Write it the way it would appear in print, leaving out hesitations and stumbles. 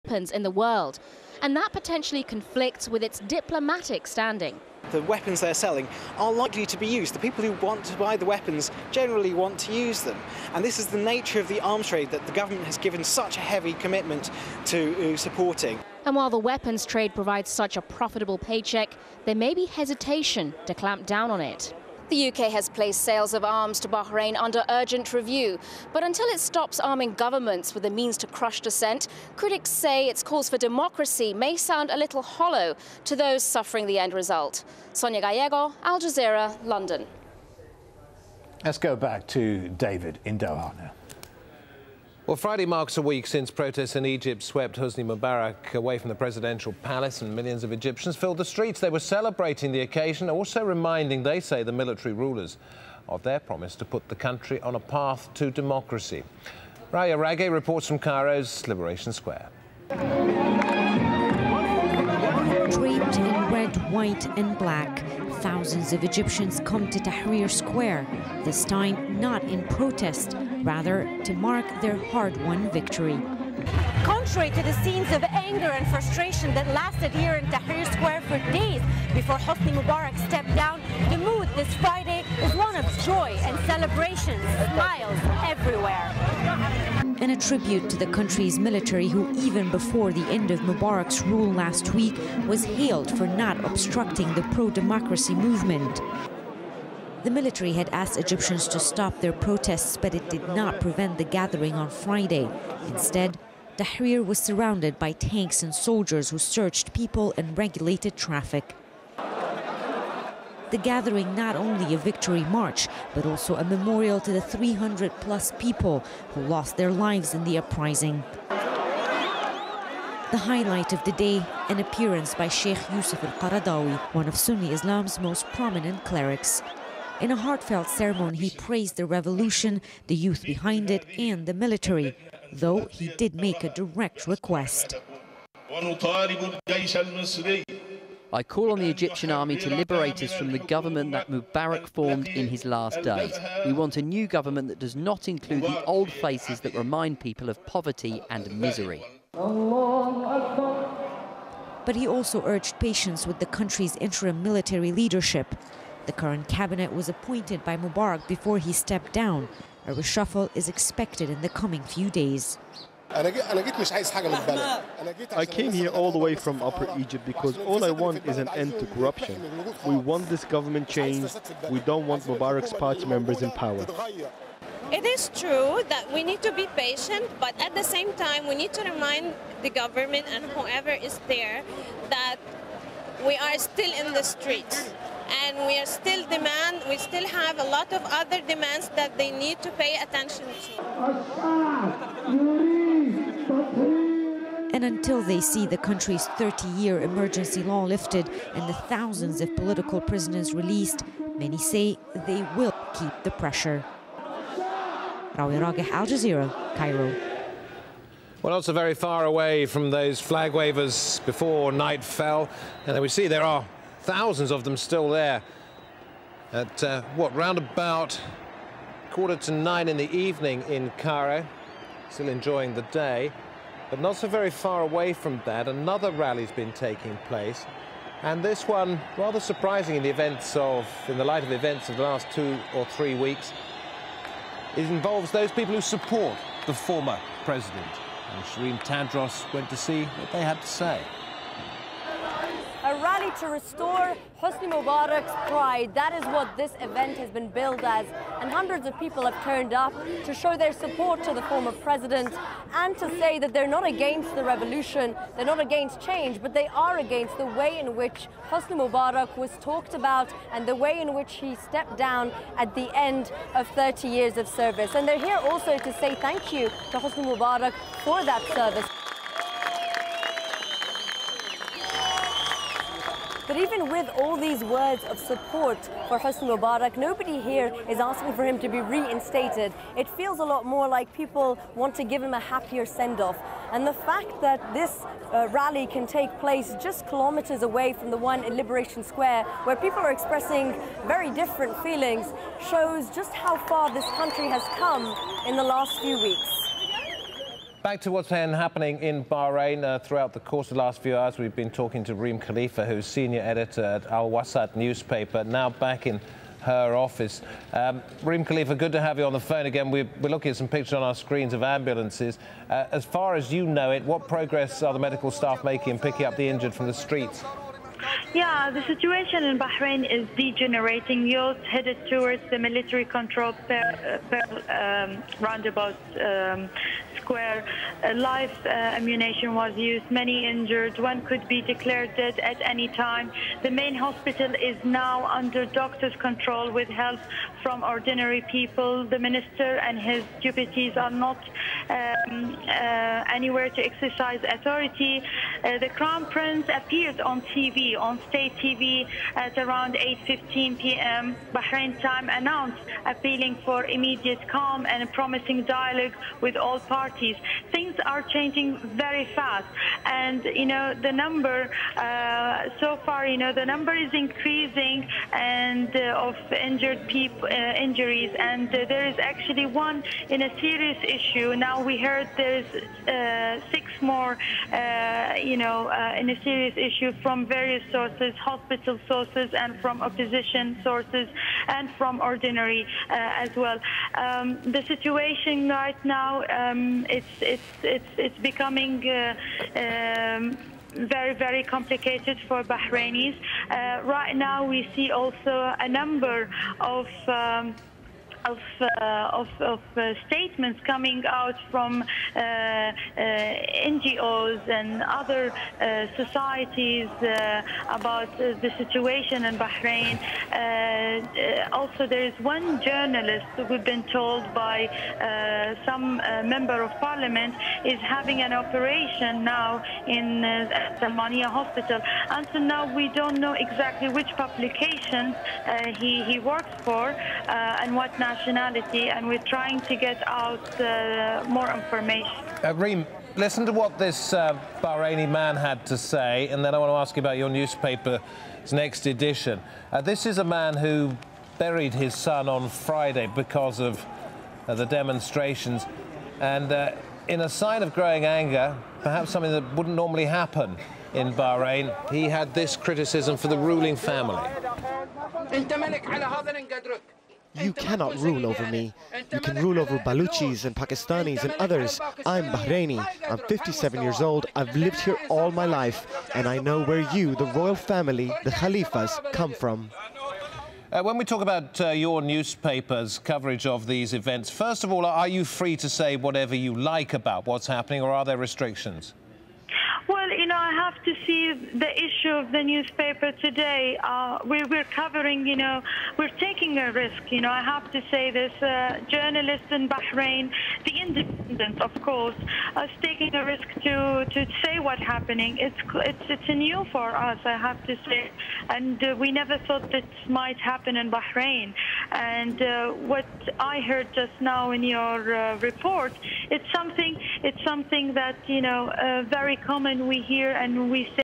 weapons in the world. And that potentially conflicts with its diplomatic standing. The weapons they're selling are likely to be used. The people who want to buy the weapons generally want to use them. And this is the nature of the arms trade that the government has given such a heavy commitment to supporting. And while the weapons trade provides such a profitable paycheck, there may be hesitation to clamp down on it. The UK has placed sales of arms to Bahrain under urgent review. But until it stops arming governments with the means to crush dissent, critics say its calls for democracy may sound a little hollow to those suffering the end result. Sonia Gallego, Al Jazeera, London. Let's go back to David in Doha now. Well, Friday marks a week since protests in Egypt swept Hosni Mubarak away from the presidential palace, and millions of Egyptians filled the streets. They were celebrating the occasion, also reminding, they say, the military rulers of their promise to put the country on a path to democracy. Raya Rage reports from Cairo's Liberation Square. Draped in red, white and black, thousands of Egyptians come to Tahrir Square, this time not in protest, rather to mark their hard-won victory. Contrary to the scenes of anger and frustration that lasted here in Tahrir Square for days before Hosni Mubarak stepped down, the mood this Friday is one of joy and celebration, smiles everywhere. And a tribute to the country's military, who even before the end of Mubarak's rule last week was hailed for not obstructing the pro-democracy movement. The military had asked Egyptians to stop their protests, but it did not prevent the gathering on Friday. Instead, Tahrir was surrounded by tanks and soldiers who searched people and regulated traffic. The gathering not only a victory march, but also a memorial to the 300-plus people who lost their lives in the uprising. The highlight of the day, an appearance by Sheikh Yusuf al-Qaradawi, one of Sunni Islam's most prominent clerics. In a heartfelt ceremony, he praised the revolution, the youth behind it, and the military, though he did make a direct request. I call on the Egyptian army to liberate us from the government that Mubarak formed in his last days. We want a new government that does not include the old faces that remind people of poverty and misery. But he also urged patience with the country's interim military leadership. The current cabinet was appointed by Mubarak before he stepped down. A reshuffle is expected in the coming few days. I came here all the way from Upper Egypt because all I want is an end to corruption. We want this government changed. We don't want Mubarak's party members in power. It is true that we need to be patient, but at the same time we need to remind the government and whoever is there that we are still in the streets. And we still have a lot of other demands that they need to pay attention to. And until they see the country's 30-year emergency law lifted and the thousands of political prisoners released, many say they will keep the pressure. Rawi Rageh, Al Jazeera, Cairo. Well, not so very far away from those flag wavers before night fell. And we see there are thousands of them still there at, round about 8:45 in the evening in Cairo, still enjoying the day. But not so very far away from that, another rally's been taking place. And this one, rather surprising in the light of events of the last 2 or 3 weeks, it involves those people who support the former president. And Shireen Tadros went to see what they had to say. A rally to restore Hosni Mubarak's pride. That is what this event has been billed as. And hundreds of people have turned up to show their support to the former president and to say that they're not against the revolution, they're not against change, but they are against the way in which Hosni Mubarak was talked about and the way in which he stepped down at the end of 30 years of service. And they're here also to say thank you to Hosni Mubarak for that service. But even with all these words of support for Hosni Mubarak, nobody here is asking for him to be reinstated. It feels a lot more like people want to give him a happier send-off. And the fact that this rally can take place just kilometers away from the one in Liberation Square, where people are expressing very different feelings, shows just how far this country has come in the last few weeks. Back to what's been happening in Bahrain throughout the course of the last few hours. We've been talking to Reem Khalifa, who's senior editor at Al-Wasat newspaper, now back in her office. Reem Khalifa, good to have you on the phone again. We're looking at some pictures on our screens of ambulances. As far as you know it, what progress are the medical staff making in picking up the injured from the streets? Yeah, the situation in Bahrain is degenerating. Youth headed towards the military-controlled roundabout square. Live ammunition was used, many injured. One could be declared dead at any time. The main hospital is now under doctor's control with help from ordinary people. The minister and his deputies are not anywhere to exercise authority. The Crown Prince appeared on TV, on state TV, at around 8:15 p.m. Bahrain time, announced appealing for immediate calm and promising dialogue with all parties. Things are changing very fast, and the number so far, the number is increasing, and of injured people, injuries, and there is actually one in a serious issue. Now we heard there's 6 more, in a serious issue from various sources, hospital sources, and from opposition sources, and from ordinary as well. The situation right now, it's becoming very, very complicated for Bahrainis. Right now, we see also a number of statements coming out from NGOs and other societies about the situation in Bahrain. Also, there is one journalist, we've been told by some member of parliament, is having an operation now in Salmania Hospital. Until now, we don't know exactly which publication he works for and what nationality, and we're trying to get out more information. Reem, listen to what this Bahraini man had to say, and then I want to ask you about your newspaper's next edition. This is a man who buried his son on Friday because of the demonstrations, and in a sign of growing anger, perhaps something that wouldn't normally happen in Bahrain, he had this criticism for the ruling family. You cannot rule over me. You can rule over Baluchis and Pakistanis and others. I'm Bahraini. I'm 57 years old. I've lived here all my life, and I know where you, the royal family, the Khalifas, come from. When we talk about your newspaper's coverage of these events, first of all, are you free to say whatever you like about what's happening, or are there restrictions? Well, I have to see the issue of the newspaper today. We're covering, we're taking a risk. I have to say this. Journalists in Bahrain, the Independent, of course, is taking a risk to say what's happening. It's new for us, I have to say, and we never thought this might happen in Bahrain. And what I heard just now in your report, it's something that very common we hear and we say.